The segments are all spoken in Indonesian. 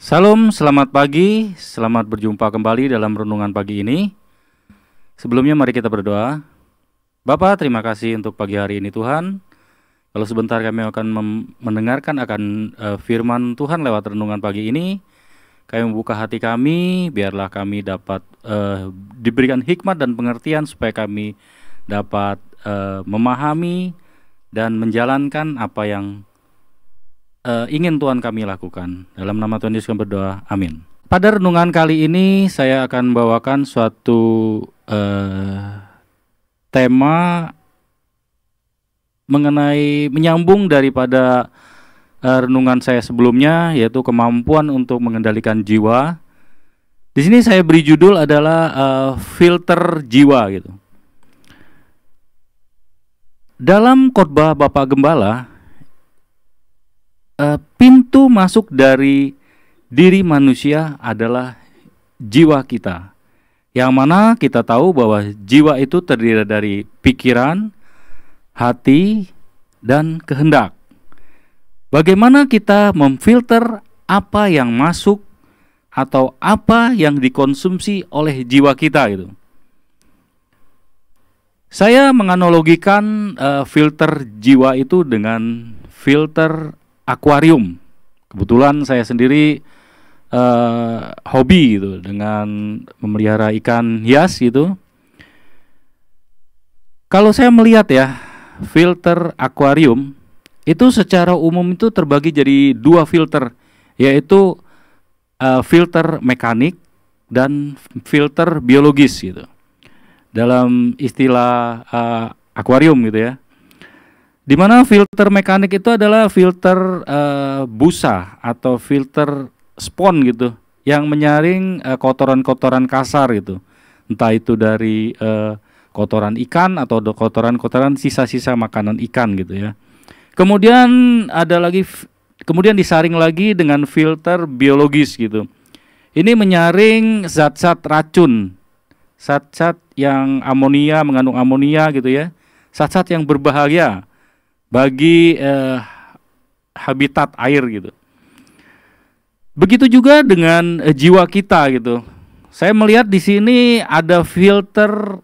Salam, selamat pagi, selamat berjumpa kembali dalam renungan pagi ini. Sebelumnya mari kita berdoa. Bapa, terima kasih untuk pagi hari ini Tuhan. Kalau sebentar kami akan mendengarkan akan firman Tuhan lewat renungan pagi ini. Kami membuka hati kami, biarlah kami dapat diberikan hikmat dan pengertian supaya kami dapat memahami dan menjalankan apa yang ingin Tuhan kami lakukan. Dalam nama Tuhan Yesus kami berdoa, amin. Pada renungan kali ini saya akan bawakan suatu tema mengenai menyambung daripada renungan saya sebelumnya, yaitu kemampuan untuk mengendalikan jiwa. Di sini saya beri judul adalah filter jiwa gitu. Dalam khotbah Bapak Gembala, pintu masuk dari diri manusia adalah jiwa kita, yang mana kita tahu bahwa jiwa itu terdiri dari pikiran, hati, dan kehendak. Bagaimana kita memfilter apa yang masuk atau apa yang dikonsumsi oleh jiwa kita itu? Saya menganalogikan filter jiwa itu dengan filter akuarium. Kebetulan saya sendiri hobi gitu dengan memelihara ikan hias gitu. Kalau saya melihat ya, filter akuarium itu secara umum itu terbagi jadi dua filter, yaitu filter mekanik dan filter biologis gitu. Dalam istilah akuarium gitu ya. Di mana filter mekanik itu adalah filter busa atau filter spon gitu, yang menyaring kotoran-kotoran kasar gitu, entah itu dari kotoran ikan atau kotoran-kotoran sisa-sisa makanan ikan gitu ya. Kemudian kemudian disaring lagi dengan filter biologis gitu. Ini menyaring zat-zat racun, zat-zat yang mengandung amonia gitu ya, zat-zat yang berbahaya bagi habitat air gitu. Begitu juga dengan jiwa kita gitu. Saya melihat di sini ada filter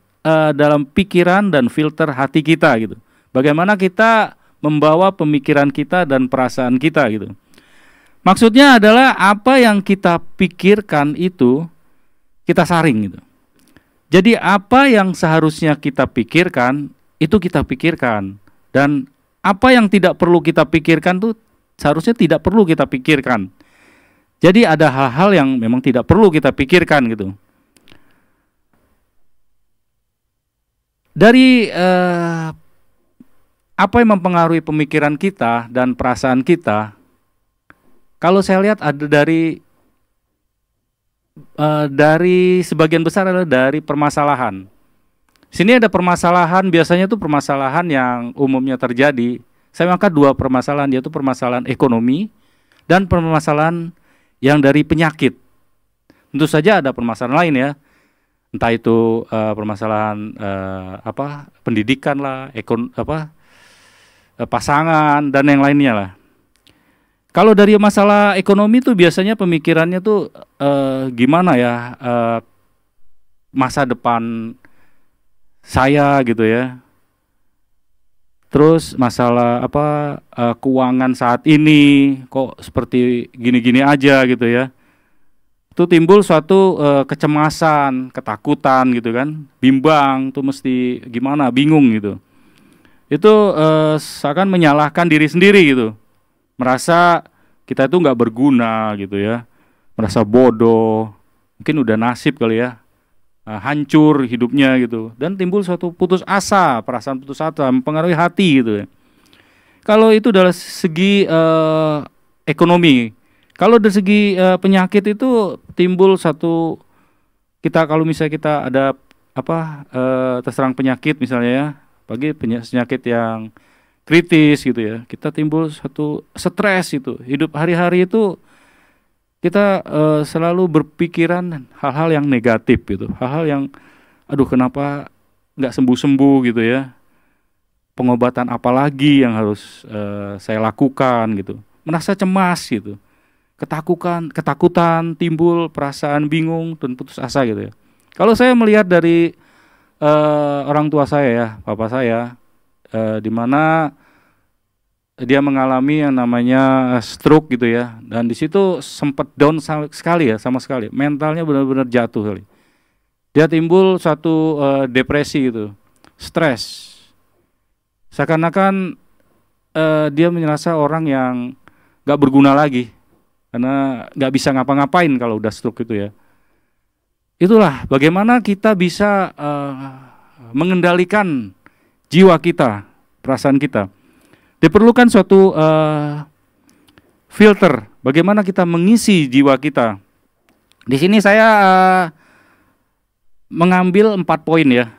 dalam pikiran dan filter hati kita gitu. Bagaimana kita membawa pemikiran kita dan perasaan kita gitu. Maksudnya adalah apa yang kita pikirkan itu kita saring gitu. Jadi apa yang seharusnya kita pikirkan itu kita pikirkan, dan apa yang tidak perlu kita pikirkan tuh seharusnya tidak perlu kita pikirkan. Jadi ada hal-hal yang memang tidak perlu kita pikirkan gitu. Dari apa yang mempengaruhi pemikiran kita dan perasaan kita, kalau saya lihat ada dari sebagian besar adalah dari permasalahan. Sini ada permasalahan, biasanya itu permasalahan yang umumnya terjadi. Saya angkat dua permasalahan, yaitu permasalahan ekonomi dan permasalahan yang dari penyakit. Tentu saja ada permasalahan lain ya, entah itu permasalahan pendidikan lah, pasangan dan yang lainnya lah. Kalau dari masalah ekonomi tuh biasanya pemikirannya tuh gimana ya, masa depan saya gitu ya. Terus masalah keuangan saat ini kok seperti gini-gini aja gitu ya. Itu timbul suatu kecemasan, ketakutan gitu kan, bimbang tuh mesti gimana, bingung gitu. Itu seakan menyalahkan diri sendiri gitu, merasa kita itu nggak berguna gitu ya, merasa bodoh, mungkin udah nasib kali ya, hancur hidupnya gitu, dan timbul suatu putus asa, perasaan putus asa mempengaruhi hati gitu ya. Kalau itu dari segi ekonomi. Kalau dari segi penyakit itu timbul satu, kita kalau misalnya kita ada terserang penyakit misalnya ya, bagi penyakit yang kritis gitu ya, kita timbul satu stres itu. Hidup hari-hari itu kita selalu berpikiran hal-hal yang negatif gitu, hal-hal yang aduh kenapa nggak sembuh-sembuh gitu ya, pengobatan apa lagi yang harus saya lakukan gitu, merasa cemas gitu. ketakutan, timbul perasaan bingung dan putus asa gitu ya. Kalau saya melihat dari orang tua saya ya, papa saya, di mana dia mengalami yang namanya stroke gitu ya, dan di situ sempat down sekali ya, sama sekali, mentalnya benar-benar jatuh kali. Dia timbul suatu depresi gitu, stres, seakan-akan dia merasa orang yang gak berguna lagi, karena gak bisa ngapa-ngapain kalau udah stroke itu ya. Itulah bagaimana kita bisa mengendalikan jiwa kita, perasaan kita. Diperlukan suatu filter, bagaimana kita mengisi jiwa kita. Di sini saya mengambil 4 poin ya.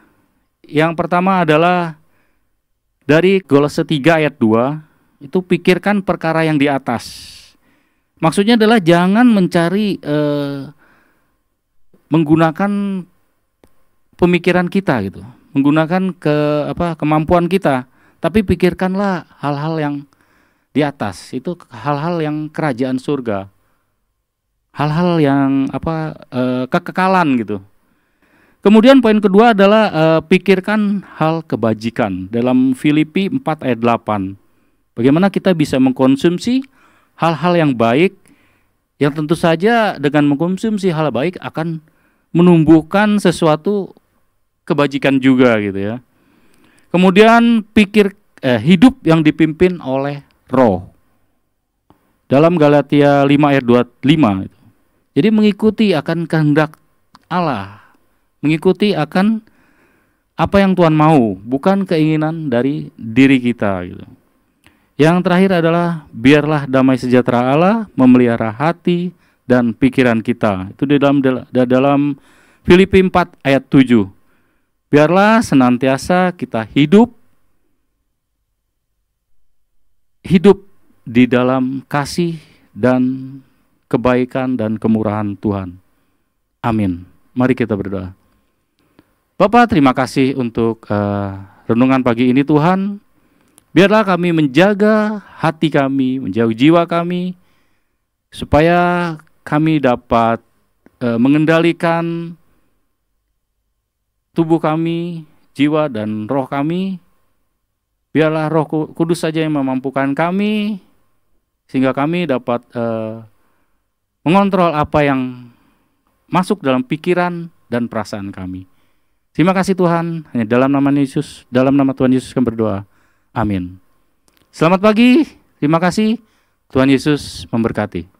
Yang pertama adalah dari Kolose 3 ayat 2, itu pikirkan perkara yang di atas. Maksudnya adalah jangan mencari menggunakan pemikiran kita gitu, menggunakan kemampuan kita, tapi pikirkanlah hal-hal yang di atas, itu hal-hal yang kerajaan surga, hal-hal yang kekekalan gitu. Kemudian poin kedua adalah pikirkan hal kebajikan dalam Filipi 4 ayat 8. Bagaimana kita bisa mengkonsumsi hal-hal yang baik, yang tentu saja dengan mengkonsumsi hal baik akan menumbuhkan sesuatu kebajikan juga gitu ya. Kemudian hidup yang dipimpin oleh Roh. Dalam Galatia 5 ayat 25 itu. Jadi mengikuti akan kehendak Allah, mengikuti akan apa yang Tuhan mau, bukan keinginan dari diri kita gitu. Yang terakhir adalah biarlah damai sejahtera Allah memelihara hati dan pikiran kita. Itu di dalam Filipi 4 ayat 7. Biarlah senantiasa kita hidup di dalam kasih dan kebaikan dan kemurahan Tuhan. Amin. Mari kita berdoa. Bapa, terima kasih untuk renungan pagi ini Tuhan. Biarlah kami menjaga hati kami, menjaga jiwa kami, supaya kami dapat mengendalikan tubuh kami, jiwa dan roh kami. Biarlah Roh Kudus saja yang memampukan kami, sehingga kami dapat mengontrol apa yang masuk dalam pikiran dan perasaan kami. Terima kasih Tuhan, hanya dalam nama Tuhan Yesus kami berdoa. Amin. Selamat pagi, terima kasih. Tuhan Yesus memberkati.